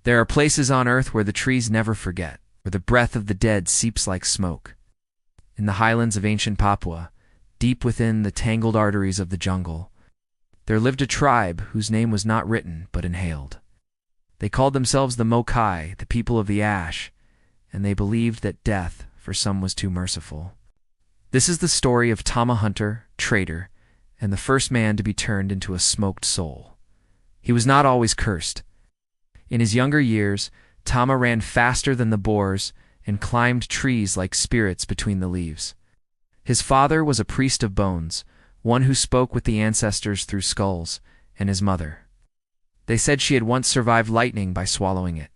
There are places on earth where the trees never forget, where the breath of the dead seeps like smoke. In the highlands of ancient Papua, deep within the tangled arteries of the jungle, there lived a tribe whose name was not written but inhaled. They called themselves the Mokai, the people of the ash, and they believed that death for some was too merciful. This is the story of Tama, hunter, trader, and the first man to be turned into a smoked soul. He was not always cursed. In his younger years, Tama ran faster than the boars and climbed trees like spirits between the leaves. His father was a priest of bones, one who spoke with the ancestors through skulls, and his mother. They said she had once survived lightning by swallowing it.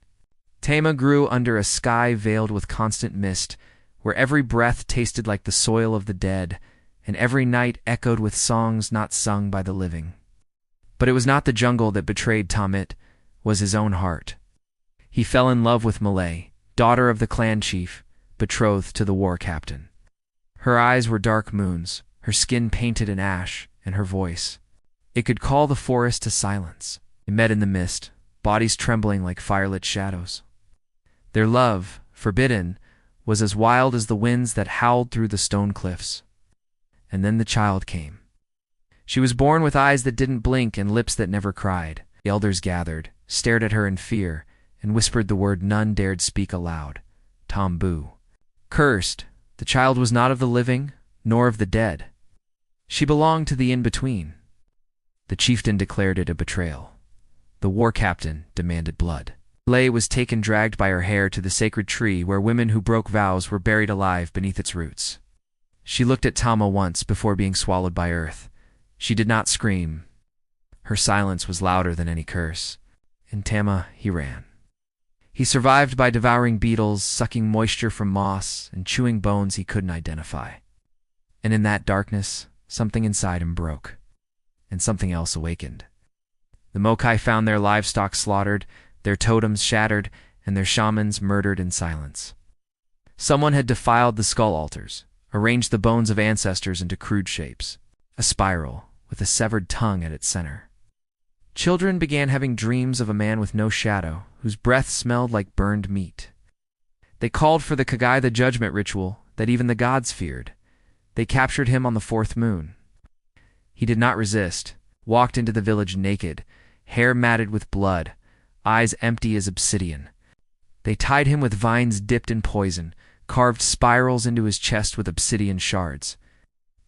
Tama grew under a sky veiled with constant mist, where every breath tasted like the soil of the dead, and every night echoed with songs not sung by the living. But it was not the jungle that betrayed Tama, it was his own heart. He fell in love with Malay, daughter of the clan chief, betrothed to the war captain. Her eyes were dark moons, her skin painted in ash, and her voice, it could call the forest to silence. They met in the mist, bodies trembling like firelit shadows. Their love, forbidden, was as wild as the winds that howled through the stone cliffs. And then the child came. She was born with eyes that didn't blink and lips that never cried. The elders gathered, stared at her in fear, and whispered the word none dared speak aloud, Tambu. Cursed, the child was not of the living, nor of the dead. She belonged to the in-between. The chieftain declared it a betrayal. The war captain demanded blood. Lay was taken dragged by her hair to the sacred tree where women who broke vows were buried alive beneath its roots. She looked at Tama once before being swallowed by earth. She did not scream. Her silence was louder than any curse. In Tama, he ran. He survived by devouring beetles, sucking moisture from moss, and chewing bones he couldn't identify. And in that darkness, something inside him broke, and something else awakened. The Mokai found their livestock slaughtered, their totems shattered, and their shamans murdered in silence. Someone had defiled the skull altars, arranged the bones of ancestors into crude shapes, a spiral with a severed tongue at its center. Children began having dreams of a man with no shadow, whose breath smelled like burned meat. They called for the Kagai, the judgment ritual that even the gods feared. They captured him on the fourth moon. He did not resist, walked into the village naked, hair matted with blood, eyes empty as obsidian. They tied him with vines dipped in poison, carved spirals into his chest with obsidian shards,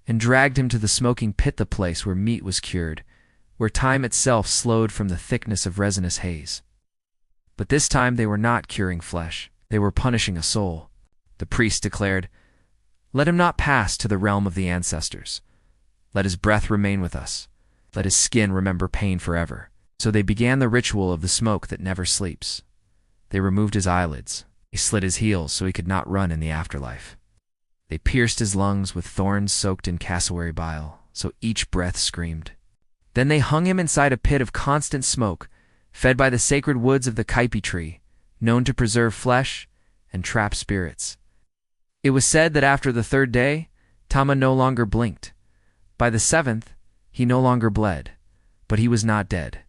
and dragged him to the smoking pit, the place where meat was cured, where time itself slowed from the thickness of resinous haze. But this time they were not curing flesh, they were punishing a soul. The priest declared, "Let him not pass to the realm of the ancestors. Let his breath remain with us. Let his skin remember pain forever." So they began the ritual of the smoke that never sleeps. They removed his eyelids. They slit his heels so he could not run in the afterlife. They pierced his lungs with thorns soaked in cassowary bile, so each breath screamed. Then they hung him inside a pit of constant smoke, fed by the sacred woods of the kaipi tree, known to preserve flesh and trap spirits. It was said that after the third day, Tama no longer blinked. By the seventh, he no longer bled, but he was not dead.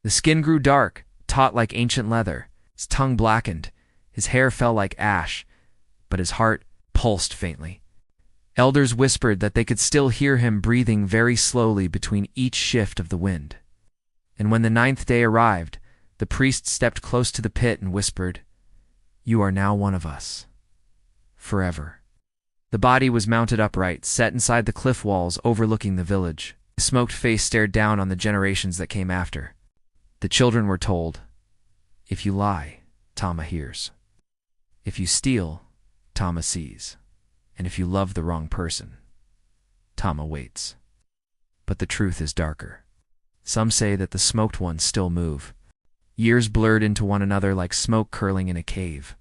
The skin grew dark, taut like ancient leather, his tongue blackened, his hair fell like ash, but his heart pulsed faintly. Elders whispered that they could still hear him breathing very slowly between each shift of the wind. And when the ninth day arrived, the priest stepped close to the pit and whispered, "You are now one of us. Forever." The body was mounted upright, set inside the cliff walls overlooking the village. His smoked face stared down on the generations that came after. The children were told, "If you lie, Tama hears. If you steal, Tama sees. And if you love the wrong person, Tama waits." But the truth is darker. Some say that the smoked ones still move. Years blurred into one another like smoke curling in a cave.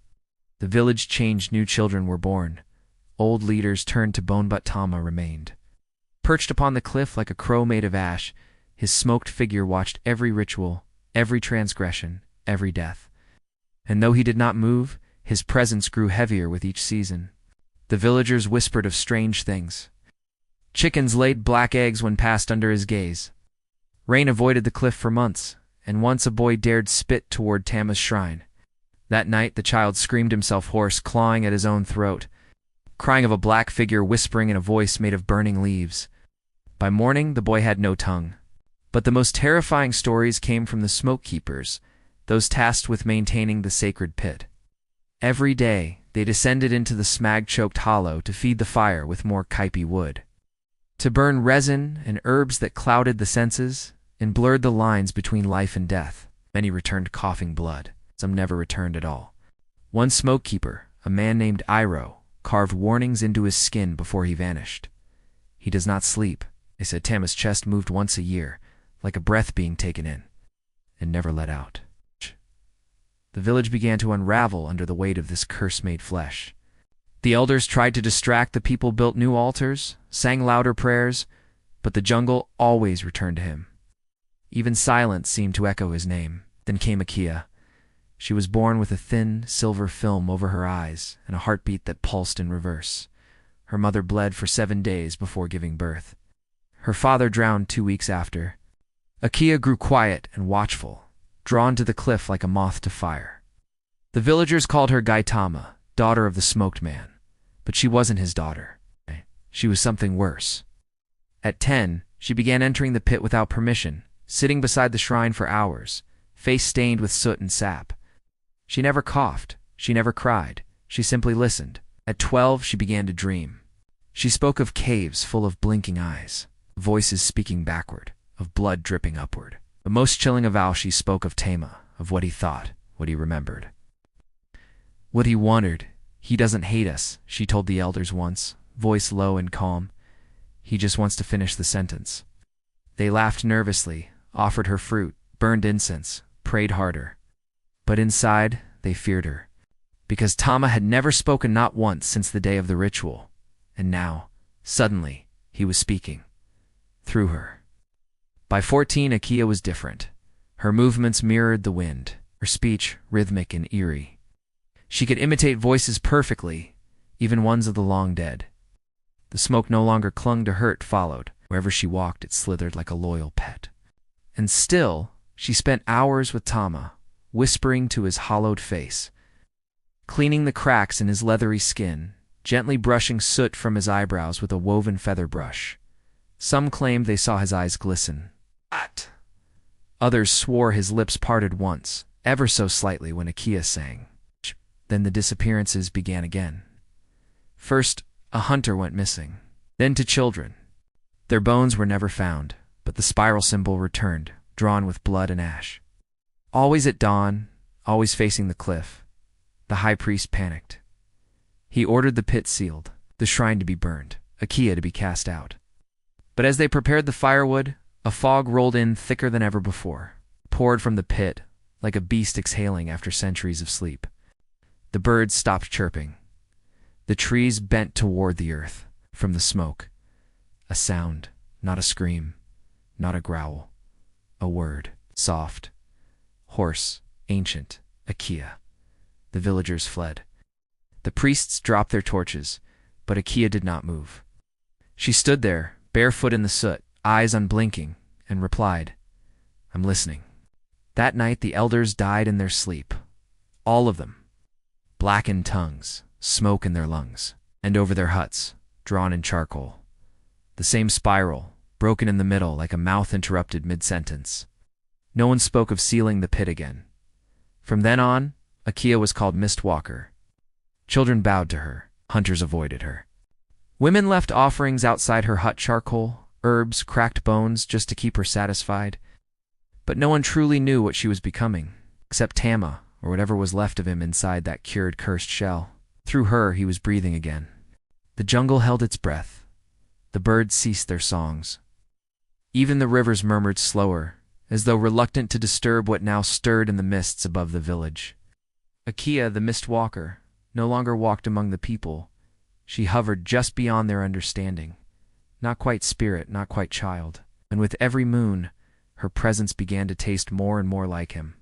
The village changed, new children were born. Old leaders turned to bone, but Tama remained. Perched upon the cliff like a crow made of ash, his smoked figure watched every ritual, every transgression, every death. And though he did not move, his presence grew heavier with each season. The villagers whispered of strange things. Chickens laid black eggs when passed under his gaze. Rain avoided the cliff for months, and once a boy dared spit toward Tama's shrine. That night the child screamed himself hoarse, clawing at his own throat, crying of a black figure whispering in a voice made of burning leaves. By morning the boy had no tongue. But the most terrifying stories came from the smoke keepers, those tasked with maintaining the sacred pit. Every day they descended into the smag-choked hollow to feed the fire with more kaipi wood, to burn resin and herbs that clouded the senses and blurred the lines between life and death. Many returned coughing blood. Some never returned at all. One smoke keeper, a man named Iro, carved warnings into his skin before he vanished. He does not sleep. They said Tama's chest moved once a year, like a breath being taken in, and never let out. The village began to unravel under the weight of this curse-made flesh. The elders tried to distract the people, built new altars, sang louder prayers, but the jungle always returned to him. Even silence seemed to echo his name. Then came Akia. She was born with a thin, silver film over her eyes and a heartbeat that pulsed in reverse. Her mother bled for 7 days before giving birth. Her father drowned 2 weeks after. Akia grew quiet and watchful, drawn to the cliff like a moth to fire. The villagers called her Tama, daughter of the smoked man, but she wasn't his daughter. She was something worse. At 10, she began entering the pit without permission, sitting beside the shrine for hours, face stained with soot and sap. She never coughed, she never cried, she simply listened. At 12, she began to dream. She spoke of caves full of blinking eyes, voices speaking backward, of blood dripping upward. The most chilling of all, she spoke of Tama, of what he thought, what he remembered. What he wondered. He doesn't hate us, she told the elders once, voice low and calm. He just wants to finish the sentence. They laughed nervously, offered her fruit, burned incense, prayed harder. But inside, they feared her, because Tama had never spoken, not once, since the day of the ritual. And now, suddenly, he was speaking. Through her. By 14, Akia was different. Her movements mirrored the wind, her speech rhythmic and eerie. She could imitate voices perfectly, even ones of the long dead. The smoke no longer clung to her, it followed. Wherever she walked, it slithered like a loyal pet. And still, she spent hours with Tama, whispering to his hollowed face, cleaning the cracks in his leathery skin, gently brushing soot from his eyebrows with a woven feather brush. Some claimed they saw his eyes glisten. Others swore his lips parted once, ever so slightly, when Akia sang. Then the disappearances began again. First, a hunter went missing, then 2 children. Their bones were never found, but the spiral symbol returned, drawn with blood and ash. Always at dawn, always facing the cliff, the high priest panicked. He ordered the pit sealed, the shrine to be burned, Akia to be cast out. But as they prepared the firewood, a fog rolled in thicker than ever before, poured from the pit, like a beast exhaling after centuries of sleep. The birds stopped chirping. The trees bent toward the earth, from the smoke. A sound, not a scream, not a growl. A word, soft, hoarse, ancient, Akia. The villagers fled. The priests dropped their torches, but Akia did not move. She stood there, barefoot in the soot, eyes unblinking, and replied, "I'm listening." That night the elders died in their sleep. All of them. Blackened tongues, smoke in their lungs, and over their huts, drawn in charcoal. The same spiral, broken in the middle like a mouth interrupted mid-sentence. No one spoke of sealing the pit again. From then on, Akia was called Mistwalker. Children bowed to her, hunters avoided her. Women left offerings outside her hut, charcoal, herbs, cracked bones, just to keep her satisfied. But no one truly knew what she was becoming, except Tama, or whatever was left of him inside that cured, cursed shell. Through her, he was breathing again. The jungle held its breath. The birds ceased their songs. Even the rivers murmured slower, as though reluctant to disturb what now stirred in the mists above the village. Akia, the Mistwalker, no longer walked among the people. She hovered just beyond their understanding. Not quite spirit, not quite child. And with every moon, her presence began to taste more and more like him.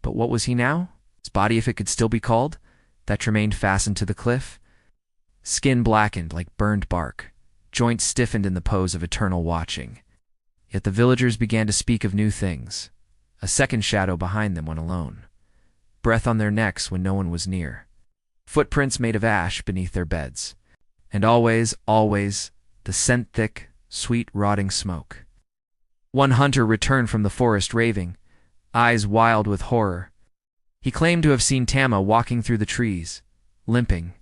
But what was he now? His body, if it could still be called, that remained fastened to the cliff? Skin blackened like burned bark, joints stiffened in the pose of eternal watching. Yet the villagers began to speak of new things. A second shadow behind them went alone, breath on their necks when no one was near, footprints made of ash beneath their beds, and always, always, the scent-thick, sweet, rotting smoke. One hunter returned from the forest raving, eyes wild with horror. He claimed to have seen Tama walking through the trees, limping,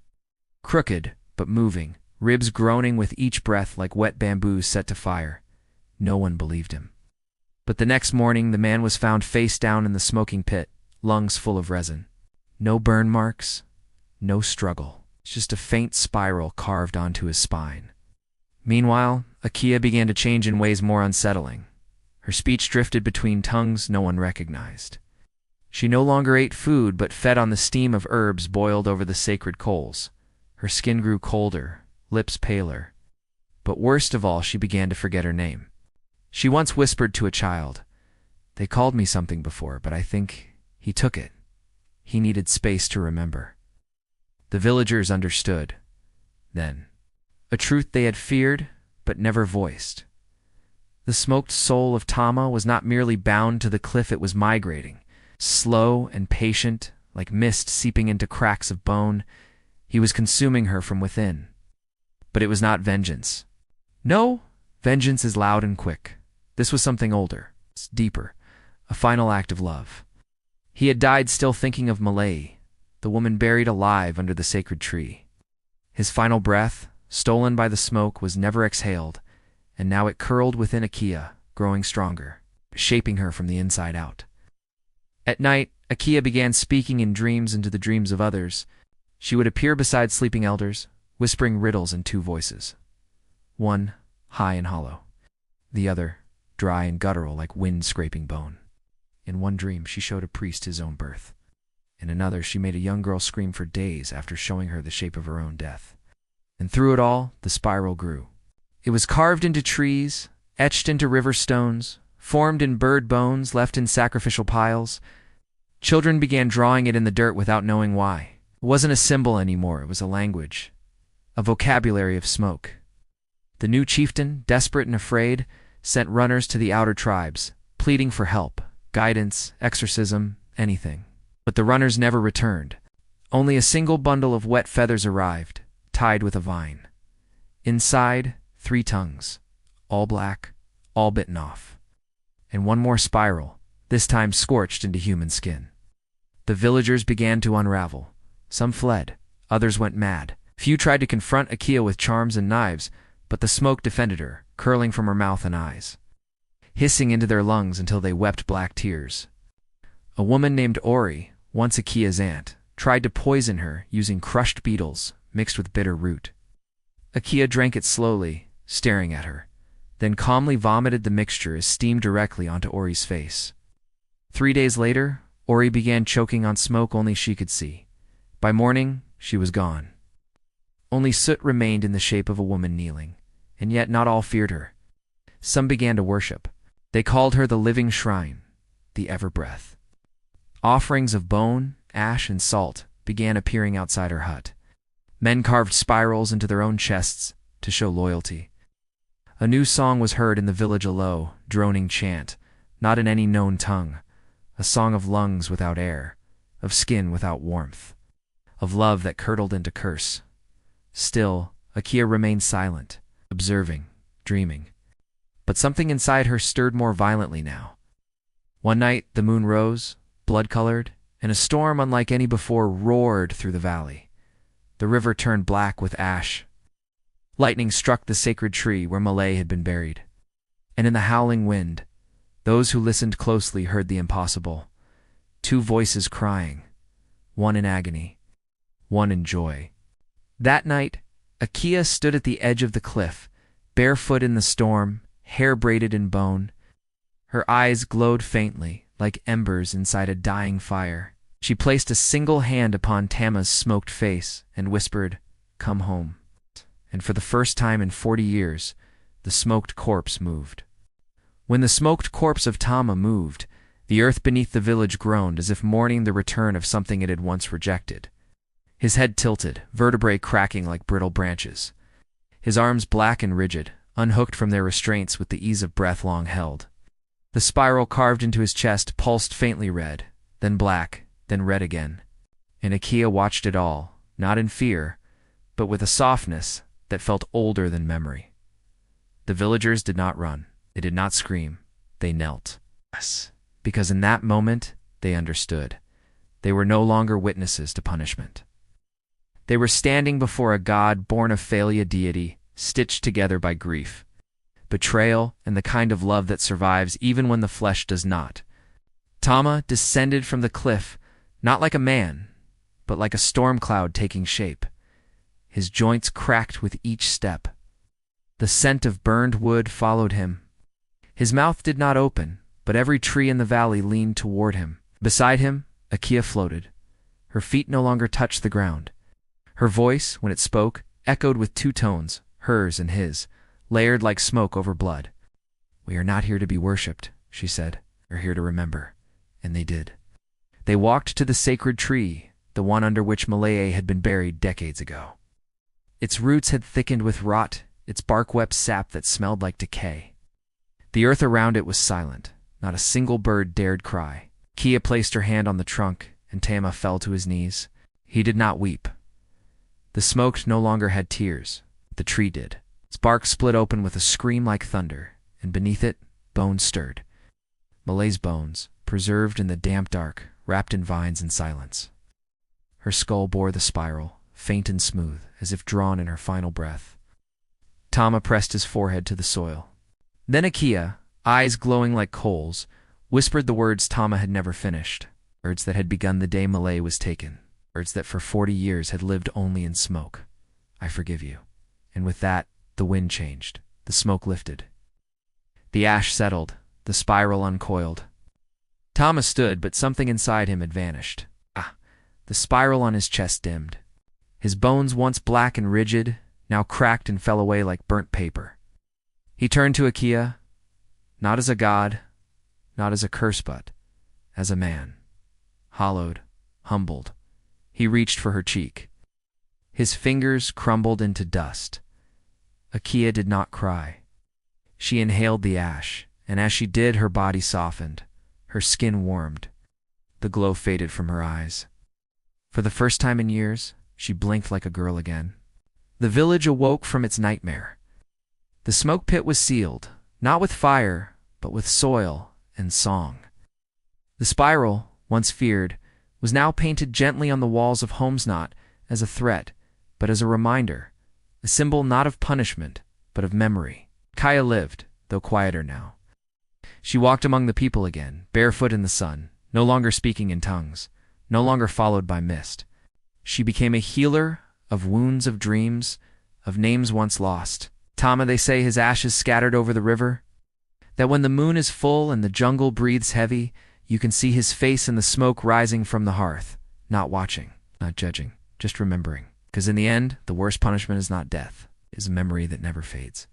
crooked but moving, ribs groaning with each breath like wet bamboos set to fire. No one believed him. But the next morning the man was found face down in the smoking pit, lungs full of resin. No burn marks, no struggle, just a faint spiral carved onto his spine. Meanwhile, Akia began to change in ways more unsettling. Her speech drifted between tongues no one recognized. She no longer ate food but fed on the steam of herbs boiled over the sacred coals. Her skin grew colder, lips paler. But worst of all, she began to forget her name. She once whispered to a child, "They called me something before, but I think he took it. He needed space to remember." The villagers understood, then. A truth they had feared, but never voiced. The smoked soul of Tama was not merely bound to the cliff, it was migrating. Slow and patient, like mist seeping into cracks of bone, he was consuming her from within. But it was not vengeance. No, vengeance is loud and quick. This was something older, deeper, a final act of love. He had died still thinking of Malay, the woman buried alive under the sacred tree. His final breath, stolen by the smoke, was never exhaled, and now it curled within Akia, growing stronger, shaping her from the inside out. At night, Akia began speaking in dreams into the dreams of others. She would appear beside sleeping elders, whispering riddles in two voices. One, high and hollow. The other, dry and guttural like wind scraping bone. In one dream, she showed a priest his own birth. In another, she made a young girl scream for days after showing her the shape of her own death. And through it all, the spiral grew. It was carved into trees, etched into river stones, formed in bird bones left in sacrificial piles. Children began drawing it in the dirt without knowing why. It wasn't a symbol anymore, it was a language, a vocabulary of smoke. The new chieftain, desperate and afraid, sent runners to the outer tribes, pleading for help, guidance, exorcism, anything. But the runners never returned. Only a single bundle of wet feathers arrived, tied with a vine. Inside, 3 tongues, all black, all bitten off. And one more spiral, this time scorched into human skin. The villagers began to unravel. Some fled, others went mad. Few tried to confront Akia with charms and knives, but the smoke defended her, curling from her mouth and eyes, hissing into their lungs until they wept black tears. A woman named Ori, once Akia's aunt, tried to poison her using crushed beetles mixed with bitter root. Akia drank it slowly, staring at her, then calmly vomited the mixture as steam directly onto Ori's face. 3 days later, Ori began choking on smoke only she could see. By morning, she was gone. Only soot remained in the shape of a woman kneeling, and yet not all feared her. Some began to worship. They called her the living shrine, the ever-breath. Offerings of bone, ash, and salt began appearing outside her hut. Men carved spirals into their own chests to show loyalty. A new song was heard in the village, a low, droning chant, not in any known tongue, a song of lungs without air, of skin without warmth, of love that curdled into curse. Still, Akia remained silent, observing, dreaming. But something inside her stirred more violently now. One night, the moon rose, blood-colored, and a storm unlike any before roared through the valley. The river turned black with ash. Lightning struck the sacred tree where Malay had been buried. And in the howling wind, those who listened closely heard the impossible. 2 voices crying, one in agony, one in joy. That night, Akia stood at the edge of the cliff, barefoot in the storm, hair braided in bone. Her eyes glowed faintly, like embers inside a dying fire. She placed a single hand upon Tama's smoked face and whispered, "Come home." And for the first time in 40 years, the smoked corpse moved. When the smoked corpse of Tama moved, the earth beneath the village groaned as if mourning the return of something it had once rejected. His head tilted, vertebrae cracking like brittle branches. His arms black and rigid, unhooked from their restraints with the ease of breath long held. The spiral carved into his chest pulsed faintly red, then black, then red again. And Akia watched it all, not in fear, but with a softness that felt older than memory. The villagers did not run. They did not scream. They knelt. Yes, because in that moment, they understood. They were no longer witnesses to punishment. They were standing before a god born of failure deity, stitched together by grief, betrayal, and the kind of love that survives even when the flesh does not. Tama descended from the cliff, not like a man, but like a storm cloud taking shape. His joints cracked with each step. The scent of burned wood followed him. His mouth did not open, but every tree in the valley leaned toward him. Beside him, Akia floated. Her feet no longer touched the ground. Her voice, when it spoke, echoed with two tones, hers and his, layered like smoke over blood. "We are not here to be worshipped," she said. "We're here to remember." And they did. They walked to the sacred tree, the one under which Malay had been buried decades ago. Its roots had thickened with rot, its bark wept sap that smelled like decay. The earth around it was silent. Not a single bird dared cry. Kia placed her hand on the trunk, and Tama fell to his knees. He did not weep. The smoke no longer had tears. The tree did. Its bark split open with a scream like thunder, and beneath it, bones stirred. Malay's bones, preserved in the damp dark, wrapped in vines and silence. Her skull bore the spiral, faint and smooth, as if drawn in her final breath. Tama pressed his forehead to the soil. Then Akia, eyes glowing like coals, whispered the words Tama had never finished, words that had begun the day Malay was taken, words that for 40 years had lived only in smoke. "I forgive you." And with that, the wind changed. The smoke lifted. The ash settled. The spiral uncoiled. Tama stood, but something inside him had vanished. The spiral on his chest dimmed. His bones, once black and rigid, now cracked and fell away like burnt paper. He turned to Akia, not as a god, not as a curse, but as a man. Hollowed, humbled, he reached for her cheek. His fingers crumbled into dust. Akia did not cry. She inhaled the ash, and as she did, her body softened. Her skin warmed. The glow faded from her eyes. For the first time in years, she blinked like a girl again. The village awoke from its nightmare. The smoke pit was sealed, not with fire, but with soil and song. The spiral, once feared, was now painted gently on the walls of homes, not as a threat, but as a reminder, a symbol not of punishment, but of memory. Kaya lived, though quieter now. She walked among the people again, barefoot in the sun, no longer speaking in tongues, no longer followed by mist. She became a healer of wounds, of dreams, of names once lost. Tama, they say, his ashes scattered over the river, that when the moon is full and the jungle breathes heavy, you can see his face in the smoke rising from the hearth, not watching, not judging, just remembering. Because in the end, the worst punishment is not death, it is a memory that never fades.